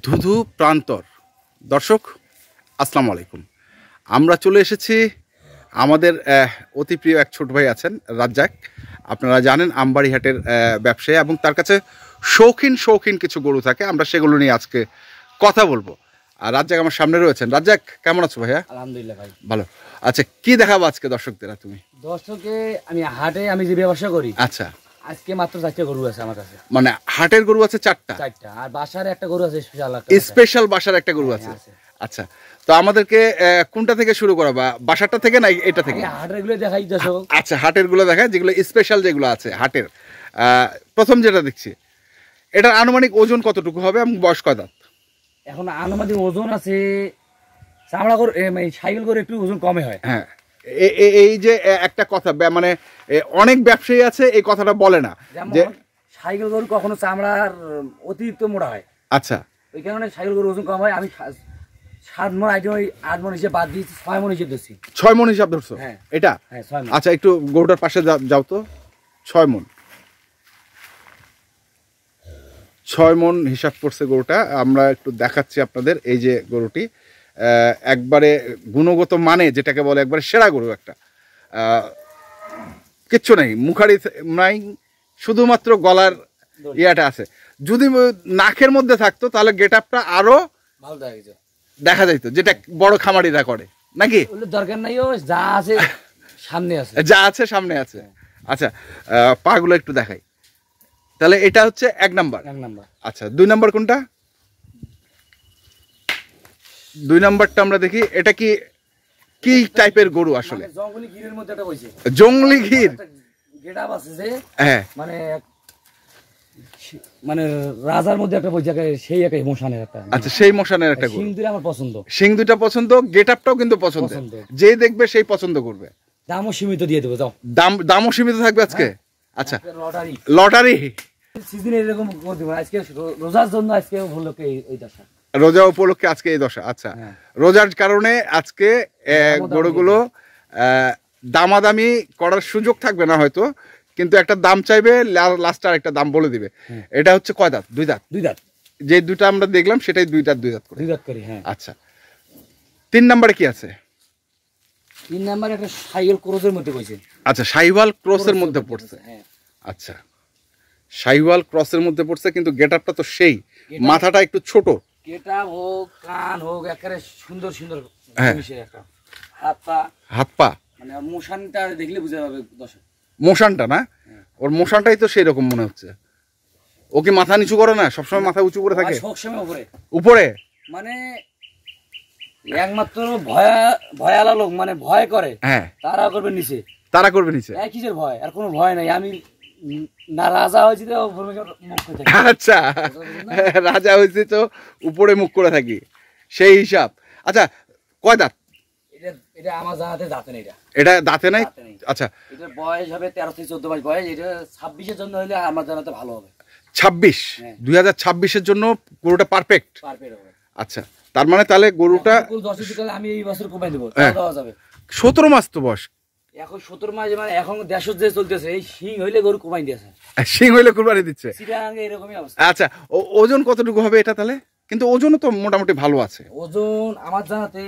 ধুধু প্রান্তর দর্শক আসসালামু আলাইকুম। আমরা চলে এসেছি আমাদের অতি প্রিয় এক ছোট ভাই আছেন রাজ্জাক। আপনারা জানেন আমবাড়িহাটের ব্যবসায়ী এবং তার কাছে শৌখিন কিছু গরু থাকে। আমরা সেগুলো নিয়ে আজকে কথা বলবো। আর রাজ্জাক আমার সামনে রয়েছেন। রাজ্জাক, কেমন আছো ভাইয়া? আলহামদুলিল্লাহ ভাই, ভালো। আচ্ছা, কি দেখাবো আজকে দর্শকদের? তুমি দর্শকে আমি যে ব্যবসা করি, আচ্ছা, আজকে মাত্র 4টা গরু আছে আমার কাছে। মানে হাটের গরু আছে 4টা, আর বাসার একটা গরু আছে, স্পেশাল বাসার একটা গরু আছে। আচ্ছা, তো আমাদেরকে কোনটা থেকে শুরু করা, বা বাসারটা থেকে না এটা থেকে? হাটের গুলো দেখাই দর্শক। আচ্ছা, হাটের গুলো দেখায়, যেগুলো স্পেশাল যেগুলো আছে হাটের। প্রথম যেটা দেখছি, এটার আনুমানিক ওজন কতটুকু হবে এবং বয়স কয় দাঁত? এখন আনুমানিক ওজন আছে, চামড়া গরু সাইকেল গরু একটু ওজন কমে হয়। হ্যাঁ, এই যে একটা কথা, মানে অনেক ব্যবসায়ী আছে এই কথাটা বলে না যে সাইকেল গরু কখনো চামড়ার অতিরিক্ত মোটা হয়। আচ্ছা, ওই কারণে সাইকেল গরু ওজন কম হয়। আমি 7 মণ আইটেম 8 মণ হিসেবে বাদ দিয়েছি, 6 মণ হিসেবে ধরছি। 6 মণ হিসাব ধরছো? হ্যাঁ, এটা 6 মণ। আচ্ছা, একটু গরুটার পাশে যাও তো। 6 মণ হিসাব করছে গরুটা। আমরা একটু দেখাচ্ছি আপনাদের। এই যে গরুটি একবারে গুণগত মানে যেটাকে বলে একবারে সেরা গরু একটা। কিচ্ছু নেই, মুখারি নাই, শুধুমাত্র গলার ইয়াটা আছে। যদি নাকের মধ্যে থাকতো তাহলে গেট আপটা আরো ভালো দেখা যাইত, যেটা বড় খামারিরা করে নাকি। দরকার নাই, যা আছে সামনে আছে, যা আছে সামনে আছে। আচ্ছা, পাগুলো একটু দেখাই। তাহলে এটা হচ্ছে 1 নাম্বার। আচ্ছা, 2 নাম্বার কোনটা? 2 নাম্বারটা আমরা দেখি। এটা কি কি টাইপের গরু আসলে? জঙ্গলি গিরের মধ্যে একটা বইছে। জঙ্গলি গির গেটআপ আছে যে, হ্যাঁ, মানে রাজার মধ্যে একটা বইছে, সেই একটা ইমোশনের একটা। আচ্ছা, সেই মোশনের একটা গরু। সিং দুইটা আমার পছন্দ, সিং দুইটা পছন্দ, গেটআপটাও কিন্তু পছন্দ। যে দেখবে সেই পছন্দ করবে। দামও সীমিত দিয়ে দেবো, যাও। দামও সীমিত থাকবে আজকে। আচ্ছা, লটারি সিজনে এরকম করে দেব আজকে, রোজার জন্য আজকে উপলক্ষে এই দশা। রোজা উপলক্ষে আজকে এই দশা। আচ্ছা, রোজার কারণে আজকে গরুগুলো দামাদামি করার সুযোগ থাকবে না হয়তো, কিন্তু একটা দাম চাইবে, লাস্ট আর একটা দাম বলে দিবে। এটা হচ্ছে কয় দাঁত? 2 দাঁত। 2 দাঁত। যে দুটা আমরা দেখলাম সেটাই 2 দাঁত করে। হ্যাঁ। আচ্ছা, 3 নম্বরে কি আছে? 3 নম্বরে একটা সাইকেল ক্রসের মধ্যে কইছে। আচ্ছা, শাহিওয়াল ক্রসের মধ্যে পড়ছে। হ্যাঁ। আচ্ছা, শাহিওয়াল ক্রসের মধ্যে পড়ছে, কিন্তু গেটআপটা তো সেই, মাথাটা একটু ছোট। গেটআপ হোক, কান হোক, একেবারে সুন্দর একটা হাত পা, মানে মোশনটা দেখলে বুঝা যাবে দর্শক। মোশনটা না, ওর মোশনটাই তো সেই রকম মনে হচ্ছে। ও কি মাথা নিচু করে না? সবসময় মাথা উঁচু করে থাকে? সবসময় উপরে মানে একমাত্র ভয়ালা লোক, মানে ভয় করে, হ্যাঁ, তারা করবে নিচে। কিসের ভয়? আর কোনো ভয় নাই। আমি না রাজা হয়েছি তো মুখ করে থাকি। আচ্ছা, রাজা হয়েছি তো উপরে মুখ করে থাকি, সেই হিসাব। আচ্ছা, কয় দাঁত? এটা আমার জানাতে দাঁতে নেই। এটা দাঁতে নাই। আচ্ছা, এটার বয়স হবে 13 থেকে 14 মাস বয়স। এটা 26-এর জন্য হলে আমার জানাতে ভালো হবে। 26, 2026-এর জন্য গরুটা পারফেক্ট হবে। আচ্ছা, তার মানে তাহলে গরুটা আমি এই বছর কমাই দেবো, দেওয়া যাবে। 17 মাস তো বয়স এখন। 17 মাস মানে এখন দেশ যে চলতেছে, এই শিং হইলে গরু কমাই দিয়েছে। শিং হইলে কুরবানি দিচ্ছে। এরকমই অবস্থা। আচ্ছা, ওজন কতটুকু হবে এটা তাহলে? কিন্তু ওজনও তো মোটামুটি ভালো আছে। ওজন আমার জানাতে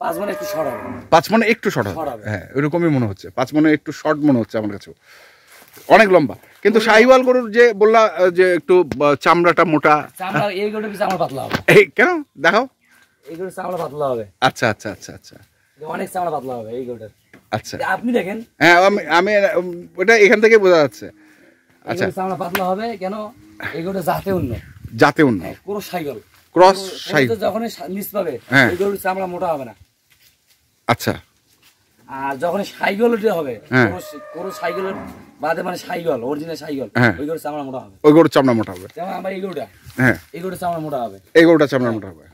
5 মণ একটু শর্ট হবে। 5 মণ একটু শর্ট হবে। হ্যাঁ, ওইরকমই মনে হচ্ছে। 5 মণ একটু শর্ট মনে হচ্ছে আমার কাছে। অনেক লম্বা, কিন্তু শাহিওয়াল গরুর যে বললা যে একটু চামড়াটা মোটা। এই গরুটা চামড়া পাতলা হবে। এই কেন দেখাও? এই গরুর চামড়া পাতলা হবে। আচ্ছা আচ্ছা আচ্ছা আচ্ছা, অনেক চামড়া পাতলা হবে এই গরুটার। আচ্ছা, আপনি দেখেন। হ্যাঁ, আমি ওটা এখান থেকে বোঝা যাচ্ছে। আচ্ছা, চামড়া পাতলা হবে কেন? এই গরুটা জাতে উন্নত। ক্রস সাইকেল যখন নিচ পাবে, এই গরুর চামড়া মোটা হবে না। আচ্ছা, আর যখন সাইকেল হবে, ক্রস সাইকেলের বাদে মানে সাইকেল, অরিজিনাল সাইকেল, ওই গরুর চামড়া মোটা হবে। ওই গরুর চামড়া মোটা হবে। যেমন আমার এই গরুটা, এই গরুর চামড়া মোটা হবে। এই গরুটা চামড়া মোটা হবে।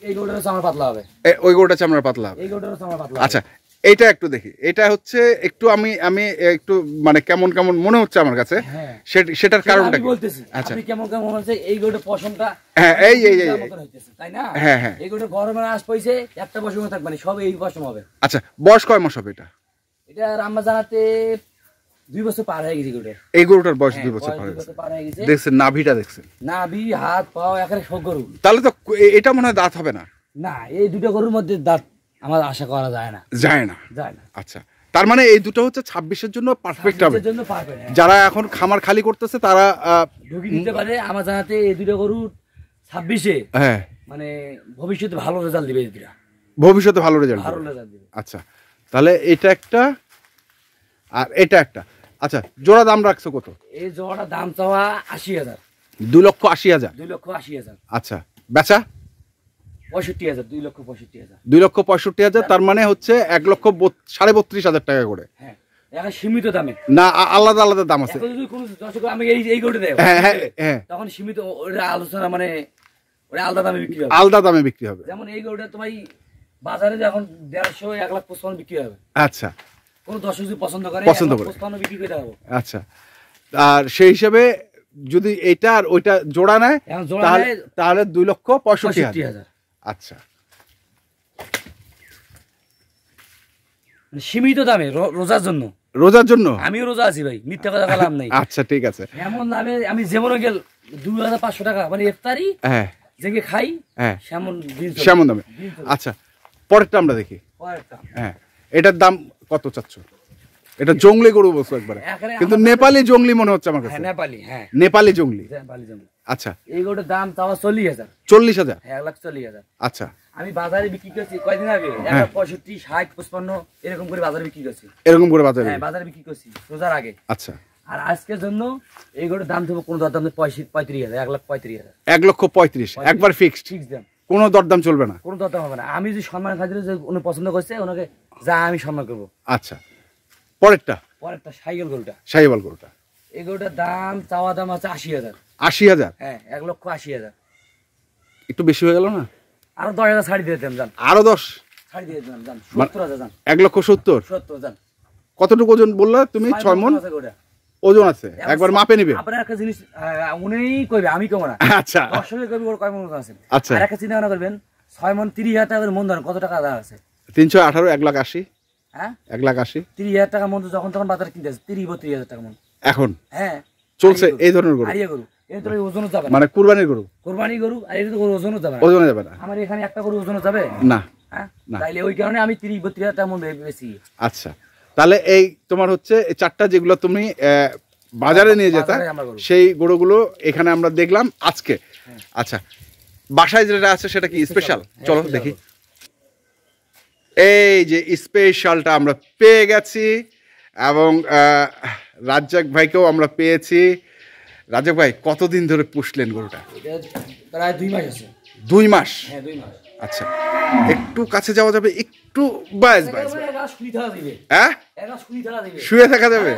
এই গরুটার চামড়া পাতলা হবে। ওই গরুটা চামড়া পাতলা হবে। এই গরুটার চামড়া পাতলা। আচ্ছা, এইটা একটু দেখি। এটা হচ্ছে একটু আমি একটু মানে কেমন মনে হচ্ছে আমার কাছে, সেটার কারণটা কি বলতেছি। আপনি কেমন হচ্ছে এই গরুটার পশমটা, হ্যাঁ, এই তাই না? হ্যাঁ হ্যাঁ, এই গরুটা গরমের আশ পাইছে, একটা পশম থাকবে না, সব এই পশম হবে। আচ্ছা, বয়স কয় মাস হবে এটা? এটা আমরা জানাতে 2 বছর পার হয়ে গেছে গরুটার। এই গরুটার বয়স 2 বছর পার হয়ে গেছে। দেখছেন নাভিটা দেখছেন, নাভি হাত পা একেবারে সব গরু। তাহলে তো এটা মনে হয় দাঁত হবে না। না, এই দুটো গরুর মধ্যে দাঁত আমার আশা করা যায় না। যায় না। আচ্ছা, তার মানে এই দুটো হচ্ছে 26-এর জন্য পারফেক্ট হবে। যারা এখন খামার খালি করতেছে তারা ঢুকি দিতে পারে। আমার জানাতে এই দুটো গরু 26-এ হ্যাঁ মানে ভবিষ্যতে ভালো রেজাল্ট দিবে। এই দুটো ভবিষ্যতে ভালো রেজাল্ট দিবে। আচ্ছা, তাহলে এটা একটা আর এটা একটা। আচ্ছা, জোড়া দাম রাখছো কত? এই জোড়াটা দাম চাওয়া 80,000। 2,80,000। 2,80,000। আচ্ছা, বেচা 65,000। 2,65,000। 2,65,000। তার মানে হচ্ছে 1,32,500 টাকা করে। হ্যাঁ, এখন সীমিত দামে না, আলাদা আলাদা দাম আছে। যদি কোনো দর্শক আমি এই গরুটা দেয়, হ্যাঁ, তখন সীমিত ওটা আলোচনা, মানে ওটা আলাদা দামে বিক্রি হবে। আলাদা দামে বিক্রি হবে। যেমন এই গরুটা তোমার বাজারে এখন 150 1,55,000 বিক্রি হবে। আচ্ছা, কোন দর্শক যদি পছন্দ করে বিক্রি করে দেবো। আচ্ছা, আর সেই হিসাবে যদি এইটা আর ওইটা জোড়া নেয় তাহলে 2,65,000। আচ্ছা, সীমিত দামে রোজার জন্য। আমিও রোজা আছি ভাই, মিথ্যা কথা বললাম নাই। আচ্ছা, ঠিক আছে। এমন দামে আমি যেমন গেল 2,500 টাকা মানে ইফতারি জেগে খাই, সেমন দামে। আচ্ছা, পরেরটা আমরা দেখি। হ্যাঁ, এটার দাম কত চাচ্ছ? এটা জংলি গরু বলছো একবারে, কিন্তু নেপালি জংলি মনে হচ্ছে আমার কাছে। নেপালি জংলি। আচ্ছা, এই গরুটার দাম চাওয়া 40,000। 40,000? 1,40,000। আচ্ছা, আমি বাজারে বিক্রি করছি কয়দিন আগে 65, 60, 55 এরকম করে বাজারে বিক্রি করছি। এরকম করে বাজারে? হ্যাঁ, বাজারে বিক্রি করছি রোজার আগে। আচ্ছা, আর আজকের জন্য এই গরুর দাম দেবো কোনো দরদাম 35,000। 1,35,000। 1,35,000 একবার ফিক্সড দাম, কোনো দরদাম চলবে না? কোনো দরদাম হবে না। আমি যদি সম্মান খাতিরে যে উনি পছন্দ করছে ওনাকে যা আমি সম্মান করবো। আচ্ছা, পরেরটা শাহিওয়াল গরুটা। এই গরুটার দাম চাওয়া দাম আছে 80,000। 80,000? হ্যাঁ, 1,80,000। একটু বেশি হয়ে গেল না? আরো 10,000 ছাড়ি দিয়ে দিলাম। আরো 10 ছাড়ি দিয়ে দিলাম। 70,000। 1,70,000। কতটুকু ওজন বললা তুমি? 6 মণ ওজন আছে। একবার মাপে নিবে? আপনার একটা জিনিস উনিই কইবে, আমি কইব না। আচ্ছা, দর্শকে কইবে ওর কয় মণ আছে। আচ্ছা, আর একটা চিন্তা ভাবনা করবেন, 6 মণ 30,000 টাকা করে মণ ধরেন, কত টাকা আদা আছে? 318, 1,80,000। হ্যাঁ, 1,80,000। 30,000 টাকা মণ যখন তখন বাজারে কিনতে আছে 30-32,000 টাকা মণ এখন। হ্যাঁ, চলছে এই ধরনের গরু। আরিয়া গরু এর তো ওজনও যাবে না, মানে কুরবানির গরু। আর এর তো ওজনও যাবে না। ওজনও যাবে না। আমার এখানে একটা গরু ওজনও যাবে না। হ্যাঁ, তাইলে ওই কারণে আমি 30-32,000 টাকা মণ বেশি। আচ্ছা, তাহলে এই তোমার হচ্ছে এই চারটা যেগুলো তুমি বাজারে নিয়ে যেতা সেই গরুগুলো এখানে আমরা দেখলাম আজকে। আচ্ছা, বাসায় যেটা আছে সেটা কি স্পেশাল? চলো দেখি। এই যে স্পেশালটা আমরা পেয়ে গেছি এবং রাজ্জাক ভাইকেও আমরা পেয়েছি। রাজ্জাক ভাই, কতদিন ধরে পুষলেন গরুটা? প্রায় 2 মাস আছে। 2 মাস? হ্যাঁ, 2 মাস। আচ্ছা, একটু কাছে যাওয়া যাবে? একটু বাস হ্যাঁ, শুয়ে থাকা যাবে?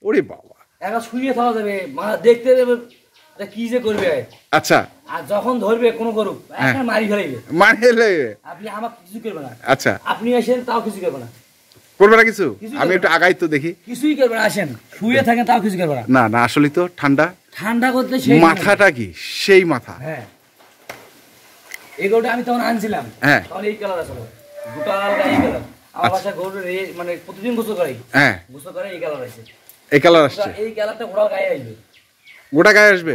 ওরে বাবা, শুয়ে থাকা যাবে, দেখতে দেবে কি যে করবে। আচ্ছা, আর যখন ধরবে কোন গরু মারি ফেলাইবে। আপনি আমাকে কিছু করবে না। আচ্ছা, আপনি আসেন তাও কিছু করবে না। করবে না কিছু? আমি একটু আগাই তো দেখি। কিছুই করবে না, আসেন শুয়ে থাকেন তাও কিছু করবে না। না না, আসলে তো ঠান্ডা করতে মাথাটা কি সেই মাথা। হ্যাঁ, এই গরুটা আমি তখন আনছিলাম, তখন এই কালার আসলে দুটো আলাদা এই কালার। আমার বাসা গরু মানে প্রতিদিন গোসল করে। হ্যাঁ, গোসল করে এই কালার আছে। এই কালার আসছে? এই কালারটা গোটা গায়ে আসবে। গোটা গায়ে আসবে?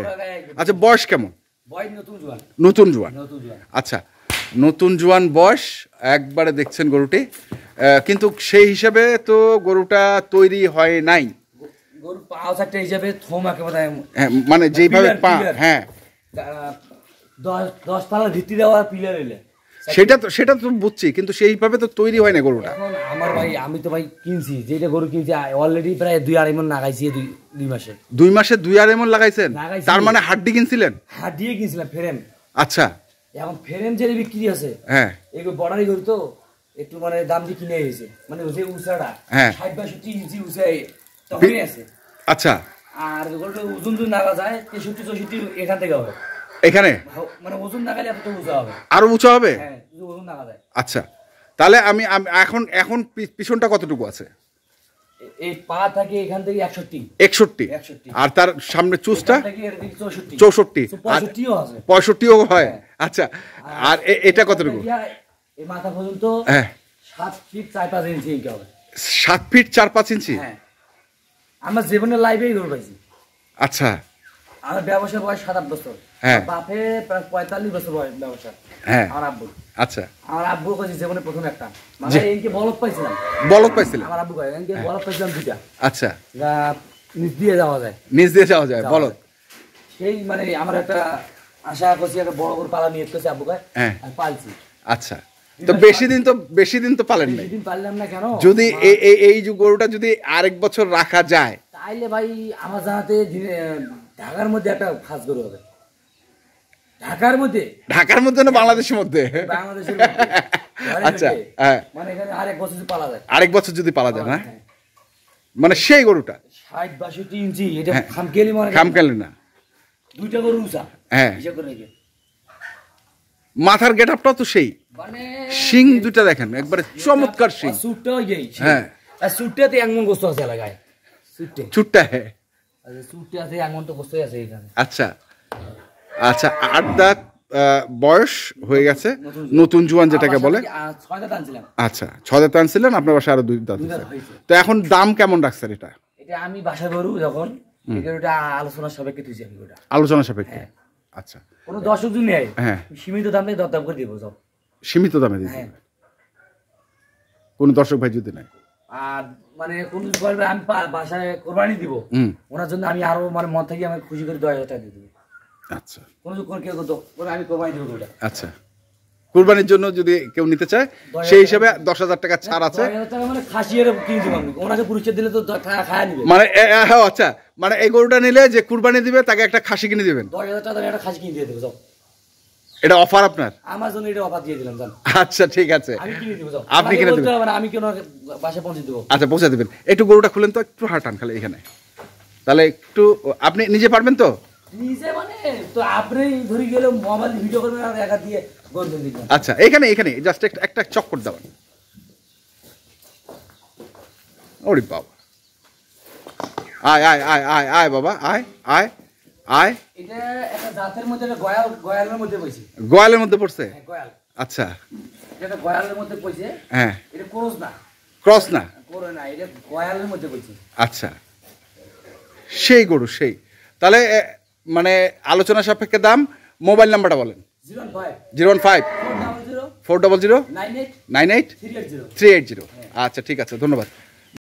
আচ্ছা, বয়স কেমন? বয়স নতুন জোয়ান। নতুন জোয়ান। আচ্ছা, নতুন জোয়ান বয়স একবারে দেখছেন গরুটি, কিন্তু সেই হিসাবে তো গরুটা তৈরি হয় নাই। গরু পাও চারটে হিসাবে থোম একেবারে, হ্যাঁ, মানে যেইভাবে পা, হ্যাঁ 10 তলা ভিত্তি দেওয়া পিলার এলে সেটা তো বুঝছি, কিন্তু সেইভাবে তো তৈরি হয় না গরুটা। আমার ভাই, আমি তো ভাই কিনছি, যেটা গরু কিনছি অলরেডি প্রায় 2-2.5 মণ লাগাইছি। 2 মাসে 2 মাসে 2-2.5 মণ লাগাইছেন? তার মানে হাড্ডি কিনছিলেন? হাড্ডিয়ে কিনছিলাম, ফ্রেম। আচ্ছা, এখন ফ্রেম যে বিক্রি আছে, হ্যাঁ, এগুলো বর্ডারি গরু তো একটু মানে দাম দিয়ে কিনে এসেছে, মানে যে উঁচাটা 60-62 ইঞ্চি উঁচাই তখন আছে। আচ্ছা, আর গরুটা ওজন যদি নাগা যায় 63-64 এখান থেকে হবে। এখানে মানে ওজন নাগালে এত উঁচা হবে, আরো উঁচা হবে। হ্যাঁ, ওজন নাগা যায়। আচ্ছা, তাহলে আমি এখন পিছনটা কতটুকু আছে? এই পা থাকে এখান থেকে 61, আর তার সামনে চুসটা 64, 65ও হয়। আচ্ছা, আর এটা কতটুকু? এই মাথা পর্যন্ত 7 ফিট 4-5 ইঞ্চি হবে। 7 ফিট 4-5 ইঞ্চি? হ্যাঁ, আমার জীবনে লাইভেই গরু পাইছি। আচ্ছা, আমার ব্যবসার বয়স 7-8 বছর। হ্যাঁ, বাপে প্রায় 45 বছর বয়স ব্যবসা। হ্যাঁ, আমার আব্বু। আচ্ছা, আমার আব্বু কাছে জীবনে প্রথম একটা মানে এনকে বলদ পাইছিলাম। বলদ পাইছিলেন? আমার আব্বু কয় এনকে বলদ পাইছিলাম দুইটা। আচ্ছা, নিচ দিয়ে যাওয়া যায়, নিচ দিয়ে যাওয়া যায় বলদ। সেই মানে আমার একটা আশা করছি একটা বড় বড় পালা নিয়ে করছে আব্বু কয়, হ্যাঁ, আর পালছি। আচ্ছা, তো বেশি দিন তো পালেন না। বেশি দিন পারলাম না কেন? যদি এই যে গরুটা যদি আরেক বছর রাখা যায় তাইলে ভাই আমার জানাতে ঢাকার মধ্যে একটা খাস গরু হবে। ঢাকার মধ্যে না বাংলাদেশের মধ্যে? বাংলাদেশের মধ্যে। আচ্ছা, হ্যাঁ, মানে এখানে আরেক বছর যদি পালা যায়, আরেক বছর যদি পালা যায় না, মানে সেই গরুটা 60-62 ইঞ্চি, এটা খামকেলি মানে খামকেলি না, দুইটা গরু উঁচা। হ্যাঁ, হিসাব করে রেখে মাথার গেটআপটা তো সেই, মানে শিং দুটো দেখেন একবারে চমৎকার শিং। সুটটাও এই, হ্যাঁ, আর সুটটাতে এমন গোস্ত আছে লাগায়, সুটটা হ্যাঁ, আচ্ছা, সুটটা আছে এমন তো গোস্ত আছে এখানে। আচ্ছা আচ্ছা, 8 দাঁত বয়স হয়ে গেছে, নতুন জোয়ান যেটাকে বলে। 6 দাঁত আনছিলাম। আচ্ছা, 6 দাঁত আনছিলেন, আপনার বাসায় আরো 2 দাঁত আছে। তো এখন দাম কেমন রাখছেন এটা? এটা আমি বাসা গরু যখন এটা আলোচনা সাপেক্ষে তুইছি আমি ওটা। আলোচনা সাপেক্ষে? আচ্ছা, কোনো দর্শক যদি নেয়, হ্যাঁ, সীমিত দামে দরদাম করে দিব সব। সীমিত দামে দিতে হবে? কোন দর্শক ভাই যদি নেয় আর মানে কোন বলবে আমি বাসায় কোরবানি দিব, ওনার জন্য আমি আরো মানে মন থেকে আমি খুশি করে 10,000 টাকা দিয়ে দেব। আচ্ছা, কোন কেউ আমি কোরবানি দিব ওটা। আচ্ছা, কুরবানির জন্য যদি কেউ নিতে চায় সেই হিসাবে 10,000 টাকা ছাড় আছে। 10,000 টাকা মানে খাসিয়ের কিনে দিব আমি, ওনাকে পুরস্কার দিলে তো খায়া নিবে মানে। হ্যাঁ, আচ্ছা, মানে এই গরুটা নিলে যে কুরবানি দিবে তাকে একটা খাসি কিনে দিবেন। 10,000 টাকা একটা খাসি কিনে দিয়ে দেব সব। এটা অফার আপনার? আমার জন্য এটা অফার দিয়ে দিলাম জান। আচ্ছা, ঠিক আছে, আমি কিনে দিব সব। আপনি কিনে দিবেন মানে আমি কেন বাসায় পৌঁছে দেব? আচ্ছা, পৌঁছে দিবেন। একটু গরুটা খুলেন তো, একটু হাঁটান খালি এখানে, তাহলে একটু আপনি নিজে পারবেন তো? নিজে মানে তো আপনি ধরে গেলে মোবাইল ভিডিও করবেন আর একা দিয়ে গর্জন দিবেন। আচ্ছা, এখানে জাস্ট একটা চক্কর দাও। ওরে বাবা, আয় আয় আয় আয় আয় বাবা, আয় আয় আয়। এটা একটা জাতের মধ্যে, একটা গয়ালের মধ্যে পড়ছে। গয়ালের মধ্যে পড়ছে? হ্যাঁ, গয়াল। আচ্ছা, এটা গয়ালের মধ্যে পড়ছে। হ্যাঁ, এটা ক্রস না? ক্রস না, করে না, এটা গয়ালের মধ্যে পড়ছে। আচ্ছা, সেই গরু সেই। তাহলে মানে আলোচনা সাপেক্ষে দাম। মোবাইল নাম্বারটা বলেন। 015 400 98 380। আচ্ছা, ঠিক আছে, ধন্যবাদ।